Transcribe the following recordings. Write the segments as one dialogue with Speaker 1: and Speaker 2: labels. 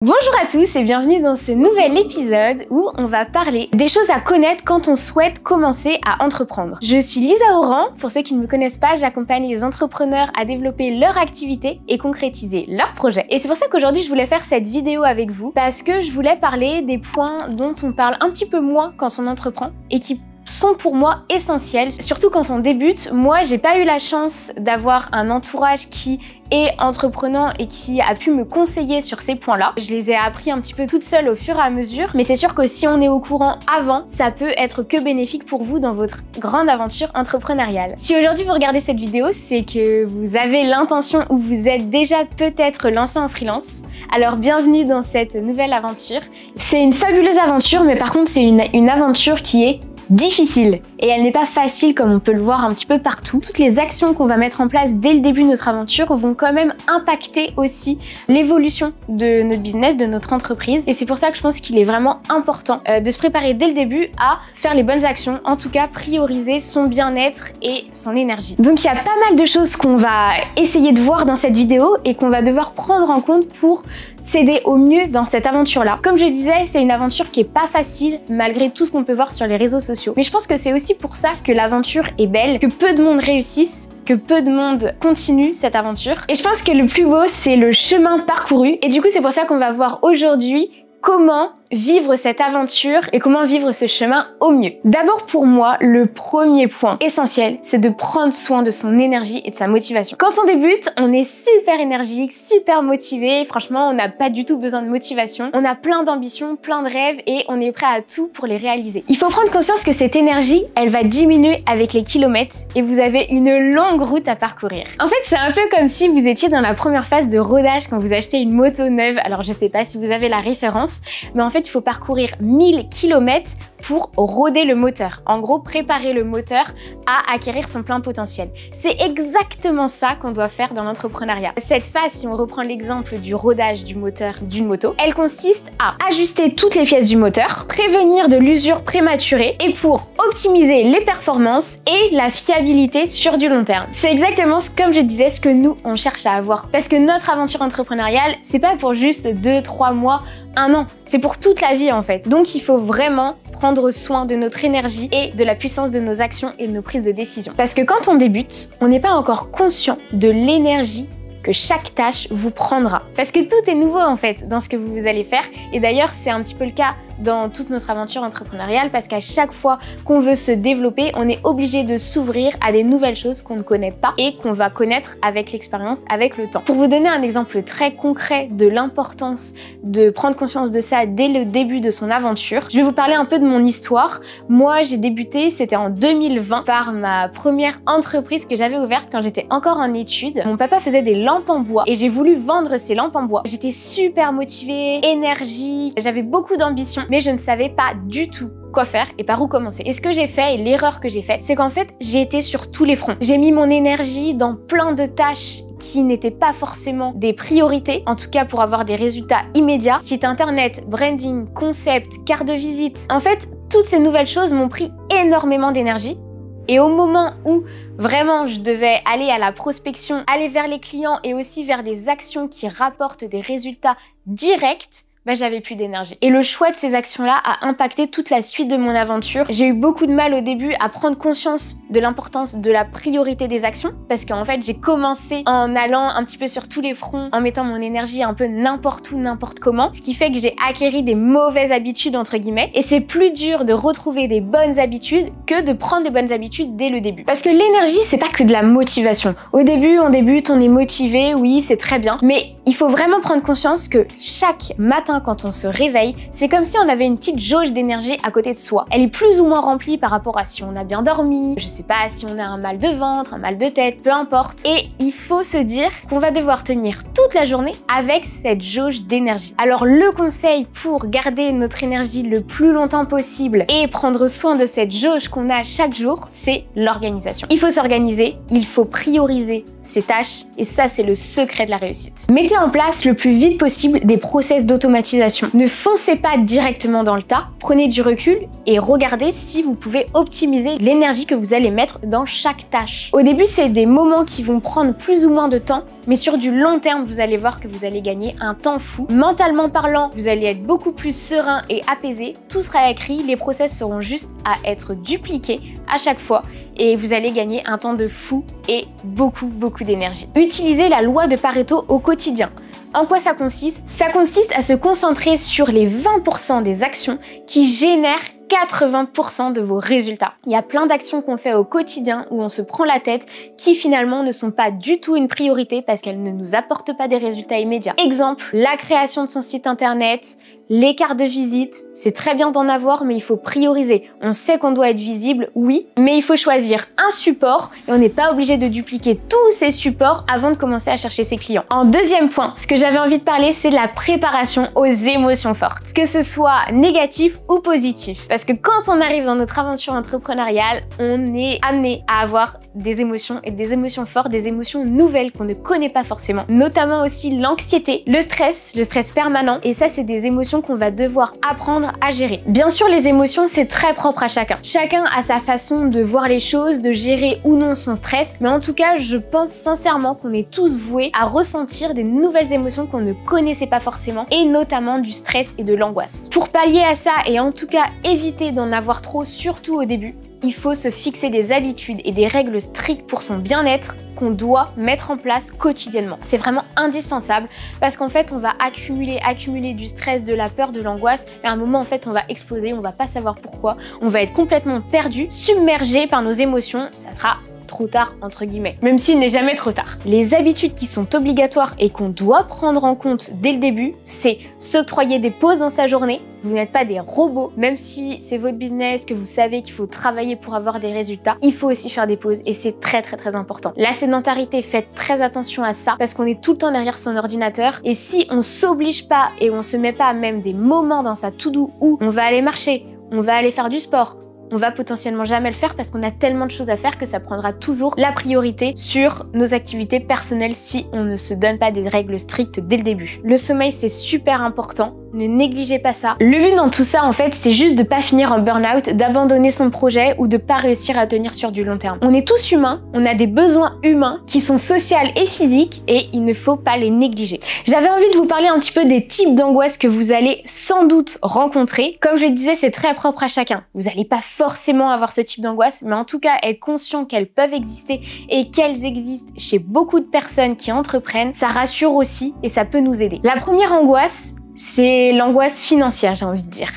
Speaker 1: Bonjour à tous et bienvenue dans ce nouvel épisode où on va parler des choses à connaître quand on souhaite commencer à entreprendre. Je suis Lisa Oran, pour ceux qui ne me connaissent pas, j'accompagne les entrepreneurs à développer leur activité et concrétiser leurs projets. Et c'est pour ça qu'aujourd'hui je voulais faire cette vidéo avec vous parce que je voulais parler des points dont on parle un petit peu moins quand on entreprend et qui sont pour moi essentiels, surtout quand on débute. Moi, j'ai pas eu la chance d'avoir un entourage qui est entreprenant et qui a pu me conseiller sur ces points-là. Je les ai appris un petit peu toute seule au fur et à mesure, mais c'est sûr que si on est au courant avant, ça peut être que bénéfique pour vous dans votre grande aventure entrepreneuriale. Si aujourd'hui vous regardez cette vidéo, c'est que vous avez l'intention ou vous êtes déjà peut-être lancé en freelance, alors bienvenue dans cette nouvelle aventure. C'est une fabuleuse aventure, mais par contre c'est une aventure qui est difficile et elle n'est pas facile comme on peut le voir un petit peu partout. Toutes les actions qu'on va mettre en place dès le début de notre aventure vont quand même impacter aussi l'évolution de notre business, de notre entreprise, et c'est pour ça que je pense qu'il est vraiment important de se préparer dès le début à faire les bonnes actions, en tout cas prioriser son bien-être et son énergie. Donc il y a pas mal de choses qu'on va essayer de voir dans cette vidéo et qu'on va devoir prendre en compte pour s'aider au mieux dans cette aventure-là. Comme je disais, c'est une aventure qui est pas facile malgré tout ce qu'on peut voir sur les réseaux sociaux. Mais je pense que c'est aussi pour ça que l'aventure est belle, que peu de monde réussissent, que peu de monde continue cette aventure. Et je pense que le plus beau, c'est le chemin parcouru. Et du coup, c'est pour ça qu'on va voir aujourd'hui comment vivre cette aventure et comment vivre ce chemin au mieux. D'abord pour moi, le premier point essentiel, c'est de prendre soin de son énergie et de sa motivation. Quand on débute, on est super énergique, super motivé. Franchement, on n'a pas du tout besoin de motivation. On a plein d'ambitions, plein de rêves et on est prêt à tout pour les réaliser. Il faut prendre conscience que cette énergie, elle va diminuer avec les kilomètres et vous avez une longue route à parcourir. En fait, c'est un peu comme si vous étiez dans la première phase de rodage quand vous achetez une moto neuve. Alors, je sais pas si vous avez la référence, mais en fait, il faut parcourir 1000 km pour roder le moteur. En gros, préparer le moteur à acquérir son plein potentiel. C'est exactement ça qu'on doit faire dans l'entrepreneuriat. Cette phase, si on reprend l'exemple du rodage du moteur d'une moto, elle consiste à ajuster toutes les pièces du moteur, prévenir de l'usure prématurée et pour optimiser les performances et la fiabilité sur du long terme. C'est exactement, comme je disais, ce que nous, on cherche à avoir. Parce que notre aventure entrepreneuriale, c'est pas pour juste 2-3 mois, 1 an. C'est pour toute la vie en fait. Donc il faut vraiment prendre soin de notre énergie et de la puissance de nos actions et de nos prises de décision. Parce que quand on débute, on n'est pas encore conscient de l'énergie que chaque tâche vous prendra. Parce que tout est nouveau en fait dans ce que vous allez faire. Et d'ailleurs, c'est un petit peu le cas dans toute notre aventure entrepreneuriale parce qu'à chaque fois qu'on veut se développer, on est obligé de s'ouvrir à des nouvelles choses qu'on ne connaît pas et qu'on va connaître avec l'expérience, avec le temps. Pour vous donner un exemple très concret de l'importance de prendre conscience de ça dès le début de son aventure, je vais vous parler un peu de mon histoire. Moi, j'ai débuté, c'était en 2020, par ma première entreprise que j'avais ouverte quand j'étais encore en études. Mon papa faisait des lampes en bois et j'ai voulu vendre ces lampes en bois. J'étais super motivée, énergie, j'avais beaucoup d'ambition, mais je ne savais pas du tout quoi faire et par où commencer. Et ce que j'ai fait et l'erreur que j'ai faite, c'est qu'en fait, j'ai été sur tous les fronts. J'ai mis mon énergie dans plein de tâches qui n'étaient pas forcément des priorités, en tout cas pour avoir des résultats immédiats. Site internet, branding, concept, carte de visite. En fait, toutes ces nouvelles choses m'ont pris énormément d'énergie. Et au moment où vraiment je devais aller à la prospection, aller vers les clients et aussi vers des actions qui rapportent des résultats directs, j'avais plus d'énergie. Et le choix de ces actions-là a impacté toute la suite de mon aventure. J'ai eu beaucoup de mal au début à prendre conscience de l'importance de la priorité des actions parce qu'en fait, j'ai commencé en allant un petit peu sur tous les fronts, en mettant mon énergie un peu n'importe où, n'importe comment, ce qui fait que j'ai acquéri des mauvaises habitudes entre guillemets et c'est plus dur de retrouver des bonnes habitudes que de prendre des bonnes habitudes dès le début. Parce que l'énergie, c'est pas que de la motivation. Au début, on débute, on est motivé, oui, c'est très bien, mais il faut vraiment prendre conscience que chaque matin quand on se réveille, c'est comme si on avait une petite jauge d'énergie à côté de soi. Elle est plus ou moins remplie par rapport à si on a bien dormi, je sais pas, si on a un mal de ventre, un mal de tête, peu importe. Et il faut se dire qu'on va devoir tenir toute la journée avec cette jauge d'énergie. Alors le conseil pour garder notre énergie le plus longtemps possible et prendre soin de cette jauge qu'on a chaque jour, c'est l'organisation. Il faut s'organiser, il faut prioriser ses tâches et ça c'est le secret de la réussite. Mettez en place le plus vite possible des process d'automatisation d'automatisation. Ne foncez pas directement dans le tas, prenez du recul et regardez si vous pouvez optimiser l'énergie que vous allez mettre dans chaque tâche. Au début, c'est des moments qui vont prendre plus ou moins de temps, mais sur du long terme, vous allez voir que vous allez gagner un temps fou. Mentalement parlant, vous allez être beaucoup plus serein et apaisé. Tout sera écrit, les process seront juste à être dupliqués à chaque fois et vous allez gagner un temps de fou et beaucoup d'énergie. Utilisez la loi de Pareto au quotidien. En quoi ça consiste? Ça consiste à se concentrer sur les 20% des actions qui génèrent 80% de vos résultats. Il y a plein d'actions qu'on fait au quotidien où on se prend la tête qui finalement ne sont pas du tout une priorité parce qu'elles ne nous apportent pas des résultats immédiats. Exemple, la création de son site internet, les cartes de visite, c'est très bien d'en avoir mais il faut prioriser. On sait qu'on doit être visible, oui, mais il faut choisir un support et on n'est pas obligé de dupliquer tous ces supports avant de commencer à chercher ses clients. En deuxième point, ce que j'avais envie de parler, c'est la préparation aux émotions fortes, que ce soit négatif ou positif. Parce que quand on arrive dans notre aventure entrepreneuriale, on est amené à avoir des émotions et des émotions fortes, des émotions nouvelles qu'on ne connaît pas forcément. Notamment aussi l'anxiété, le stress permanent. Et ça, c'est des émotions qu'on va devoir apprendre à gérer. Bien sûr, les émotions, c'est très propre à chacun. Chacun a sa façon de voir les choses, de gérer ou non son stress. Mais en tout cas, je pense sincèrement qu'on est tous voués à ressentir des nouvelles émotions qu'on ne connaissait pas forcément, et notamment du stress et de l'angoisse. Pour pallier à ça, et en tout cas éviter d'en avoir trop, surtout au début, il faut se fixer des habitudes et des règles strictes pour son bien-être qu'on doit mettre en place quotidiennement. C'est vraiment indispensable parce qu'en fait, on va accumuler du stress, de la peur, de l'angoisse et à un moment, en fait, on va exploser, on va pas savoir pourquoi, on va être complètement perdu, submergé par nos émotions, ça sera trop tard entre guillemets, même s'il n'est jamais trop tard. Les habitudes qui sont obligatoires et qu'on doit prendre en compte dès le début, c'est s'octroyer des pauses dans sa journée. Vous n'êtes pas des robots, même si c'est votre business, que vous savez qu'il faut travailler pour avoir des résultats, il faut aussi faire des pauses et c'est très important. La sédentarité, faites très attention à ça parce qu'on est tout le temps derrière son ordinateur et si on s'oblige pas et on se met pas même des moments dans sa to-do où on va aller marcher, on va aller faire du sport, on va potentiellement jamais le faire parce qu'on a tellement de choses à faire que ça prendra toujours la priorité sur nos activités personnelles si on ne se donne pas des règles strictes dès le début. Le sommeil, c'est super important. Ne négligez pas ça. Le but dans tout ça, en fait, c'est juste de pas finir en burn-out, d'abandonner son projet ou de pas réussir à tenir sur du long terme. On est tous humains, on a des besoins humains qui sont sociaux et physiques et il ne faut pas les négliger. J'avais envie de vous parler un petit peu des types d'angoisse que vous allez sans doute rencontrer. Comme je le disais, c'est très propre à chacun. Vous n'allez pas forcément avoir ce type d'angoisse, mais en tout cas, être conscient qu'elles peuvent exister et qu'elles existent chez beaucoup de personnes qui entreprennent, ça rassure aussi et ça peut nous aider. La première angoisse, c'est l'angoisse financière, j'ai envie de dire.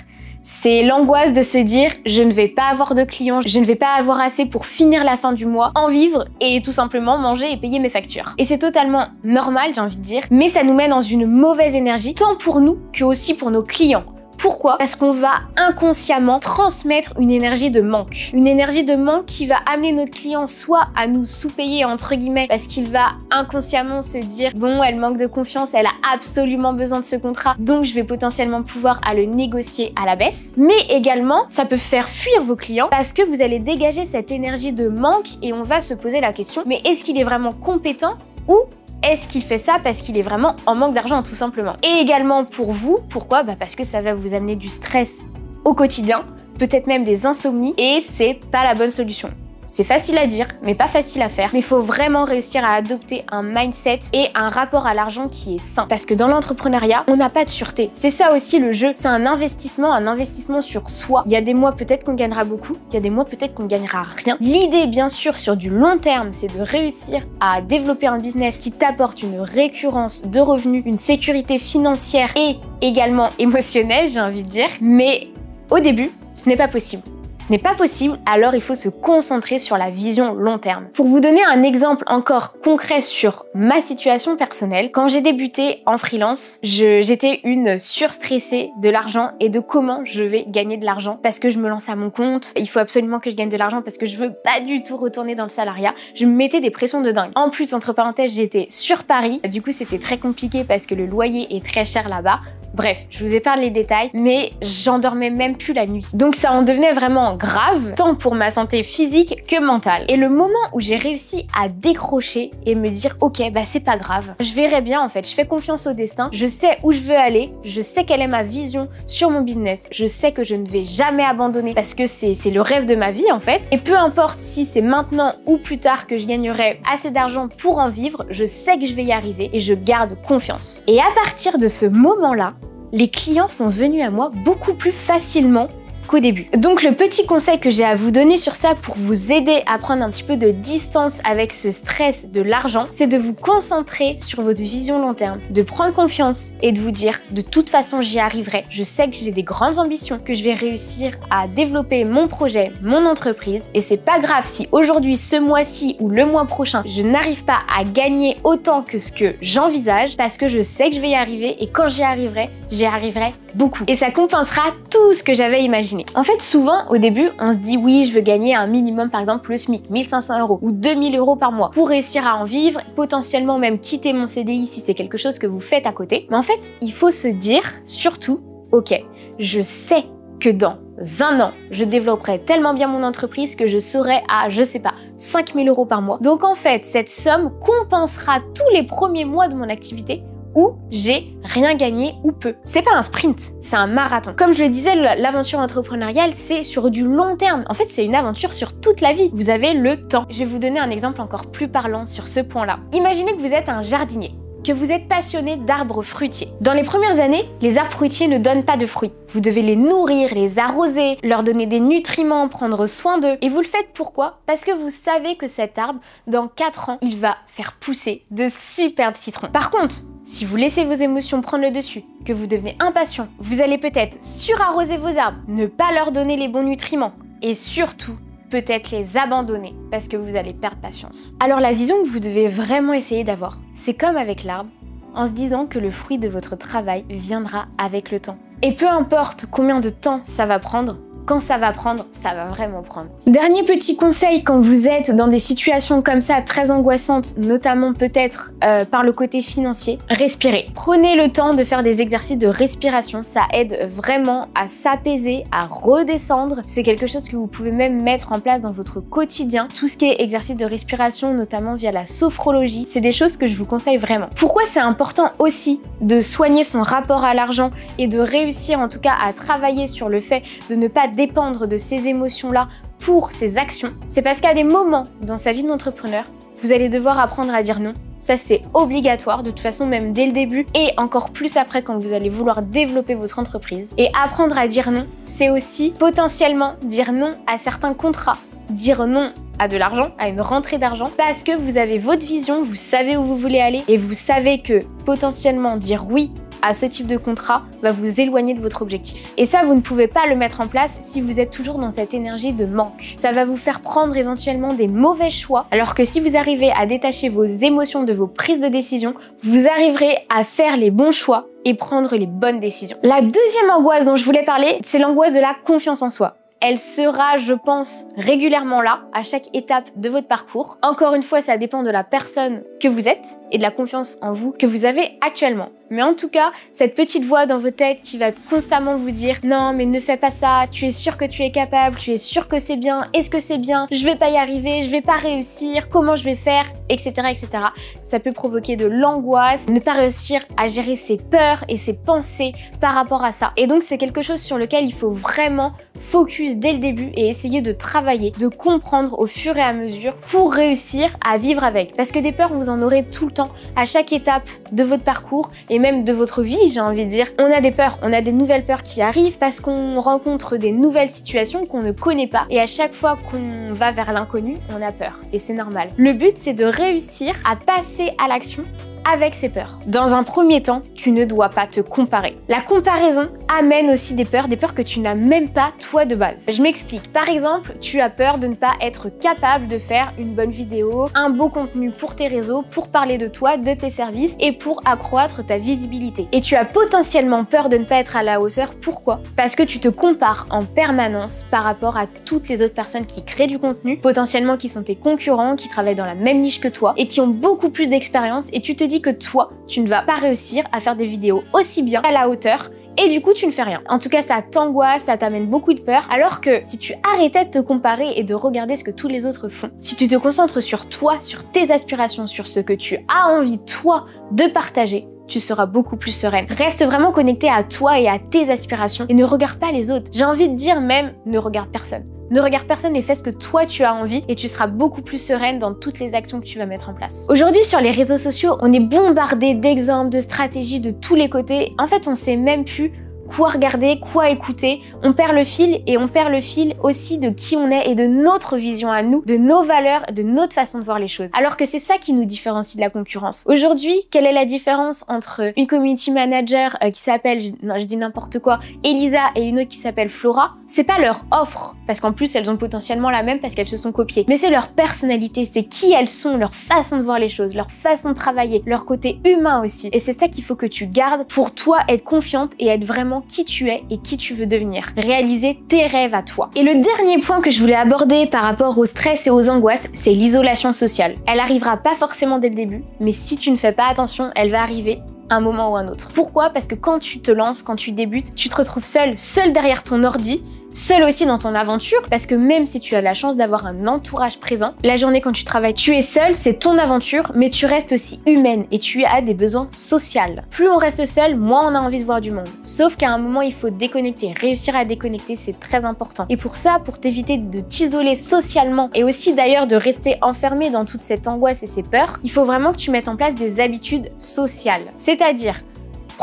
Speaker 1: C'est l'angoisse de se dire « je ne vais pas avoir de clients, je ne vais pas avoir assez pour finir la fin du mois, en vivre et tout simplement manger et payer mes factures ». Et c'est totalement normal, j'ai envie de dire, mais ça nous met dans une mauvaise énergie, tant pour nous que aussi pour nos clients. Pourquoi? Parce qu'on va inconsciemment transmettre une énergie de manque. Une énergie de manque qui va amener notre client soit à nous sous-payer entre guillemets parce qu'il va inconsciemment se dire « bon, elle manque de confiance, elle a absolument besoin de ce contrat, donc je vais potentiellement pouvoir à le négocier à la baisse ». Mais également, ça peut faire fuir vos clients parce que vous allez dégager cette énergie de manque et on va se poser la question « mais est-ce qu'il est vraiment compétent ou est-ce qu'il fait ça parce qu'il est vraiment en manque d'argent tout simplement ?» Et également pour vous, pourquoi? Parce que ça va vous amener du stress au quotidien, peut-être même des insomnies et c'est pas la bonne solution. C'est facile à dire, mais pas facile à faire. Mais il faut vraiment réussir à adopter un mindset et un rapport à l'argent qui est sain. Parce que dans l'entrepreneuriat, on n'a pas de sûreté. C'est ça aussi le jeu. C'est un investissement sur soi. Il y a des mois peut-être qu'on gagnera beaucoup, il y a des mois peut-être qu'on gagnera rien. L'idée, bien sûr, sur du long terme, c'est de réussir à développer un business qui t'apporte une récurrence de revenus, une sécurité financière et également émotionnelle, j'ai envie de dire. Mais au début, ce n'est pas possible. Ce n'est pas possible, alors il faut se concentrer sur la vision long terme. Pour vous donner un exemple encore concret sur ma situation personnelle, quand j'ai débuté en freelance, j'étais une surstressée de l'argent et de comment je vais gagner de l'argent parce que je me lance à mon compte, il faut absolument que je gagne de l'argent parce que je veux pas du tout retourner dans le salariat. Je me mettais des pressions de dingue. En plus, entre parenthèses, j'étais sur Paris, du coup c'était très compliqué parce que le loyer est très cher là-bas. Bref, je vous épargne les détails, mais j'endormais même plus la nuit. Donc ça en devenait vraiment grave, tant pour ma santé physique que mentale. Et le moment où j'ai réussi à décrocher et me dire ok, bah c'est pas grave, je verrai bien en fait, je fais confiance au destin, je sais où je veux aller, je sais quelle est ma vision sur mon business, je sais que je ne vais jamais abandonner parce que c'est le rêve de ma vie en fait. Et peu importe si c'est maintenant ou plus tard que je gagnerai assez d'argent pour en vivre, je sais que je vais y arriver et je garde confiance. Et à partir de ce moment-là, les clients sont venus à moi beaucoup plus facilement qu'au début. Donc le petit conseil que j'ai à vous donner sur ça pour vous aider à prendre un petit peu de distance avec ce stress de l'argent, c'est de vous concentrer sur votre vision long terme, de prendre confiance et de vous dire de toute façon j'y arriverai. Je sais que j'ai des grandes ambitions, que je vais réussir à développer mon projet, mon entreprise et c'est pas grave si aujourd'hui, ce mois-ci ou le mois prochain, je n'arrive pas à gagner autant que ce que j'envisage parce que je sais que je vais y arriver et quand j'y arriverai beaucoup. Et ça compensera tout ce que j'avais imaginé. En fait, souvent, au début, on se dit oui, je veux gagner un minimum, par exemple, le SMIC, 1500 € ou 2000 € par mois pour réussir à en vivre, potentiellement même quitter mon CDI si c'est quelque chose que vous faites à côté. Mais en fait, il faut se dire surtout, ok, je sais que dans un an, je développerai tellement bien mon entreprise que je serai à, je sais pas, 5000 € par mois. Donc en fait, cette somme compensera tous les premiers mois de mon activité où j'ai rien gagné ou peu. C'est pas un sprint, c'est un marathon. Comme je le disais, l'aventure entrepreneuriale, c'est sur du long terme. En fait, c'est une aventure sur toute la vie. Vous avez le temps. Je vais vous donner un exemple encore plus parlant sur ce point-là. Imaginez que vous êtes un jardinier, que vous êtes passionné d'arbres fruitiers. Dans les premières années, les arbres fruitiers ne donnent pas de fruits. Vous devez les nourrir, les arroser, leur donner des nutriments, prendre soin d'eux. Et vous le faites pourquoi? Parce que vous savez que cet arbre, dans 4 ans, il va faire pousser de superbes citrons. Par contre, si vous laissez vos émotions prendre le dessus, que vous devenez impatient, vous allez peut-être surarroser vos arbres, ne pas leur donner les bons nutriments et surtout, peut-être les abandonner parce que vous allez perdre patience. Alors la vision que vous devez vraiment essayer d'avoir, c'est comme avec l'arbre, en se disant que le fruit de votre travail viendra avec le temps. Et peu importe combien de temps ça va prendre, quand ça va prendre, ça va vraiment prendre. Dernier petit conseil quand vous êtes dans des situations comme ça très angoissantes, notamment peut-être par le côté financier, respirez. Prenez le temps de faire des exercices de respiration, ça aide vraiment à s'apaiser, à redescendre. C'est quelque chose que vous pouvez même mettre en place dans votre quotidien. Tout ce qui est exercice de respiration, notamment via la sophrologie, c'est des choses que je vous conseille vraiment. Pourquoi c'est important aussi de soigner son rapport à l'argent et de réussir en tout cas à travailler sur le fait de ne pas dépendre de ces émotions-là pour ses actions, c'est parce qu'à des moments dans sa vie d'entrepreneur, vous allez devoir apprendre à dire non. Ça, c'est obligatoire, de toute façon, même dès le début et encore plus après quand vous allez vouloir développer votre entreprise. Et apprendre à dire non, c'est aussi potentiellement dire non à certains contrats, dire non à de l'argent, à une rentrée d'argent, parce que vous avez votre vision, vous savez où vous voulez aller et vous savez que potentiellement dire oui à ce type de contrat va vous éloigner de votre objectif. Et ça, vous ne pouvez pas le mettre en place si vous êtes toujours dans cette énergie de manque. Ça va vous faire prendre éventuellement des mauvais choix, alors que si vous arrivez à détacher vos émotions de vos prises de décision, vous arriverez à faire les bons choix et prendre les bonnes décisions. La deuxième angoisse dont je voulais parler, c'est l'angoisse de la confiance en soi. Elle sera, je pense, régulièrement là, à chaque étape de votre parcours. Encore une fois, ça dépend de la personne que vous êtes et de la confiance en vous que vous avez actuellement. Mais en tout cas, cette petite voix dans votre tête qui va constamment vous dire « Non, mais ne fais pas ça, tu es sûr que tu es capable, tu es sûr que c'est bien, est-ce que c'est bien, je vais pas y arriver, je vais pas réussir, comment je vais faire, etc. etc. » Ça peut provoquer de l'angoisse, ne pas réussir à gérer ses peurs et ses pensées par rapport à ça. Et donc, c'est quelque chose sur lequel il faut vraiment focus dès le début et essayer de travailler, de comprendre au fur et à mesure pour réussir à vivre avec. Parce que des peurs, vous en aurez tout le temps, à chaque étape de votre parcours et même de votre vie, j'ai envie de dire. On a des peurs, on a des nouvelles peurs qui arrivent parce qu'on rencontre des nouvelles situations qu'on ne connaît pas. Et à chaque fois qu'on va vers l'inconnu, on a peur. Et c'est normal. Le but, c'est de réussir à passer à l'action avec ses peurs. Dans un premier temps, tu ne dois pas te comparer. La comparaison amène aussi des peurs que tu n'as même pas toi de base. Je m'explique. Par exemple, tu as peur de ne pas être capable de faire une bonne vidéo, un beau contenu pour tes réseaux, pour parler de toi, de tes services et pour accroître ta visibilité. Et tu as potentiellement peur de ne pas être à la hauteur. Pourquoi? Parce que tu te compares en permanence par rapport à toutes les autres personnes qui créent du contenu, potentiellement qui sont tes concurrents, qui travaillent dans la même niche que toi et qui ont beaucoup plus d'expérience et tu te dis dis que toi, tu ne vas pas réussir à faire des vidéos aussi bien à la hauteur et du coup, tu ne fais rien. En tout cas, ça t'angoisse, ça t'amène beaucoup de peur. Alors que si tu arrêtais de te comparer et de regarder ce que tous les autres font, si tu te concentres sur toi, sur tes aspirations, sur ce que tu as envie, toi, de partager, tu seras beaucoup plus sereine. Reste vraiment connecté à toi et à tes aspirations et ne regarde pas les autres. J'ai envie de dire même, ne regarde personne. Ne regarde personne et fais ce que toi tu as envie et tu seras beaucoup plus sereine dans toutes les actions que tu vas mettre en place. Aujourd'hui sur les réseaux sociaux, on est bombardé d'exemples, de stratégies de tous les côtés. En fait, on sait même plus quoi regarder, quoi écouter. On perd le fil et on perd le fil aussi de qui on est et de notre vision à nous, de nos valeurs, de notre façon de voir les choses. Alors que c'est ça qui nous différencie de la concurrence. Aujourd'hui, quelle est la différence entre une community manager qui s'appelle, non, je dis n'importe quoi, Elisa et une autre qui s'appelle Flora? C'est pas leur offre, parce qu'en plus elles ont potentiellement la même parce qu'elles se sont copiées, mais c'est leur personnalité, c'est qui elles sont, leur façon de voir les choses, leur façon de travailler, leur côté humain aussi. Et c'est ça qu'il faut que tu gardes pour toi, être confiante et être vraiment qui tu es et qui tu veux devenir. Réaliser tes rêves à toi. Et le dernier point que je voulais aborder par rapport au stress et aux angoisses, c'est l'isolation sociale. Elle arrivera pas forcément dès le début, mais si tu ne fais pas attention, elle va arriver un moment ou un autre. Pourquoi? Parce que quand tu te lances, quand tu débutes, tu te retrouves seul derrière ton ordi, seul aussi dans ton aventure, parce que même si tu as la chance d'avoir un entourage présent, la journée quand tu travailles, tu es seul, c'est ton aventure, mais tu restes aussi humaine et tu as des besoins sociaux. Plus on reste seul, moins on a envie de voir du monde. Sauf qu'à un moment, il faut déconnecter. Réussir à déconnecter, c'est très important. Et pour ça, pour t'éviter de t'isoler socialement et aussi d'ailleurs de rester enfermé dans toute cette angoisse et ces peurs, il faut vraiment que tu mettes en place des habitudes sociales. C'est-à-dire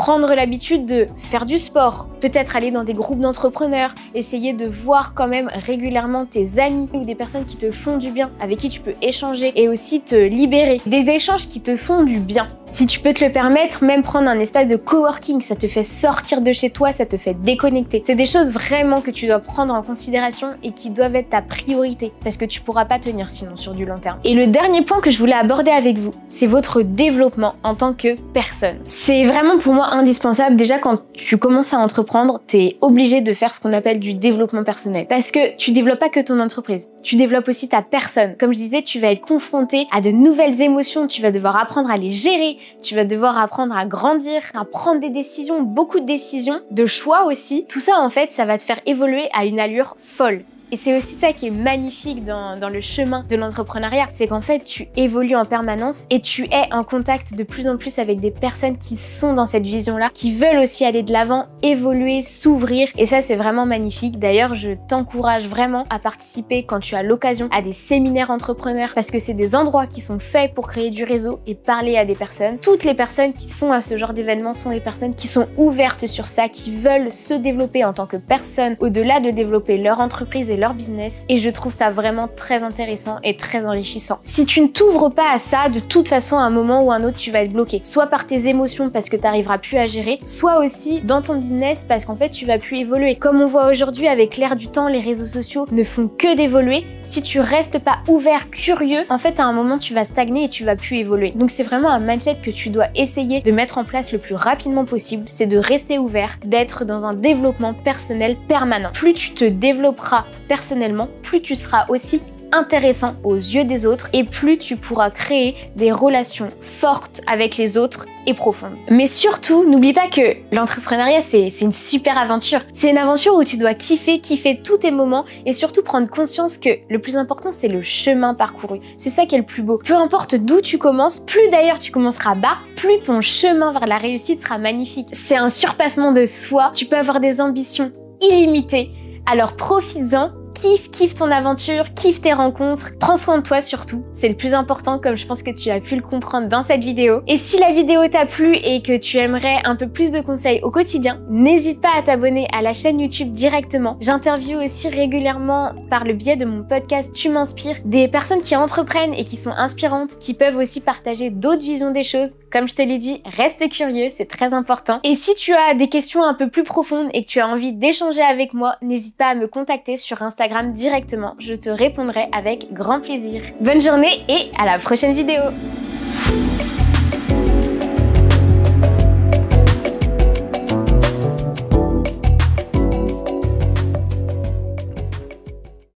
Speaker 1: prendre l'habitude de faire du sport, peut-être aller dans des groupes d'entrepreneurs, essayer de voir quand même régulièrement tes amis ou des personnes qui te font du bien, avec qui tu peux échanger et aussi te libérer. Des échanges qui te font du bien. Si tu peux te le permettre, même prendre un espace de coworking, ça te fait sortir de chez toi, ça te fait déconnecter. C'est des choses vraiment que tu dois prendre en considération et qui doivent être ta priorité parce que tu pourras pas tenir sinon sur du long terme. Et le dernier point que je voulais aborder avec vous, c'est votre développement en tant que personne. C'est vraiment pour moi indispensable. Déjà, quand tu commences à entreprendre, t'es obligé de faire ce qu'on appelle du développement personnel. Parce que tu développes pas que ton entreprise, tu développes aussi ta personne. Comme je disais, tu vas être confronté à de nouvelles émotions, tu vas devoir apprendre à les gérer, tu vas devoir apprendre à grandir, à prendre des décisions, beaucoup de décisions, de choix aussi. Tout ça, en fait, ça va te faire évoluer à une allure folle. Et c'est aussi ça qui est magnifique dans le chemin de l'entrepreneuriat, c'est qu'en fait tu évolues en permanence et tu es en contact de plus en plus avec des personnes qui sont dans cette vision-là, qui veulent aussi aller de l'avant, évoluer, s'ouvrir et ça c'est vraiment magnifique. D'ailleurs je t'encourage vraiment à participer quand tu as l'occasion à des séminaires entrepreneurs parce que c'est des endroits qui sont faits pour créer du réseau et parler à des personnes. Toutes les personnes qui sont à ce genre d'événements sont des personnes qui sont ouvertes sur ça, qui veulent se développer en tant que personne au-delà de développer leur entreprise et leur business et je trouve ça vraiment très intéressant et très enrichissant. Si tu ne t'ouvres pas à ça, de toute façon à un moment ou un autre tu vas être bloqué, soit par tes émotions parce que tu n'arriveras plus à gérer, soit aussi dans ton business parce qu'en fait tu vas plus évoluer. Comme on voit aujourd'hui avec l'ère du temps, les réseaux sociaux ne font que d'évoluer. Si tu restes pas ouvert, curieux, en fait à un moment tu vas stagner et tu vas plus évoluer. Donc c'est vraiment un mindset que tu dois essayer de mettre en place le plus rapidement possible, c'est de rester ouvert, d'être dans un développement personnel permanent. Plus tu te développeras personnellement, plus tu seras aussi intéressant aux yeux des autres et plus tu pourras créer des relations fortes avec les autres et profondes. Mais surtout, n'oublie pas que l'entrepreneuriat, c'est une super aventure. C'est une aventure où tu dois kiffer tous tes moments et surtout prendre conscience que le plus important, c'est le chemin parcouru. C'est ça qui est le plus beau. Peu importe d'où tu commences, plus d'ailleurs tu commenceras bas, plus ton chemin vers la réussite sera magnifique. C'est un surpassement de soi. Tu peux avoir des ambitions illimitées. Alors profites-en. Kiffe ton aventure, kiffe tes rencontres, prends soin de toi surtout, c'est le plus important comme je pense que tu as pu le comprendre dans cette vidéo. Et si la vidéo t'a plu et que tu aimerais un peu plus de conseils au quotidien, n'hésite pas à t'abonner à la chaîne YouTube directement. J'interviewe aussi régulièrement par le biais de mon podcast Tu m'inspires des personnes qui entreprennent et qui sont inspirantes, qui peuvent aussi partager d'autres visions des choses. Comme je te l'ai dit, reste curieux, c'est très important. Et si tu as des questions un peu plus profondes et que tu as envie d'échanger avec moi, n'hésite pas à me contacter sur Instagram directement, je te répondrai avec grand plaisir. Bonne journée et à la prochaine vidéo.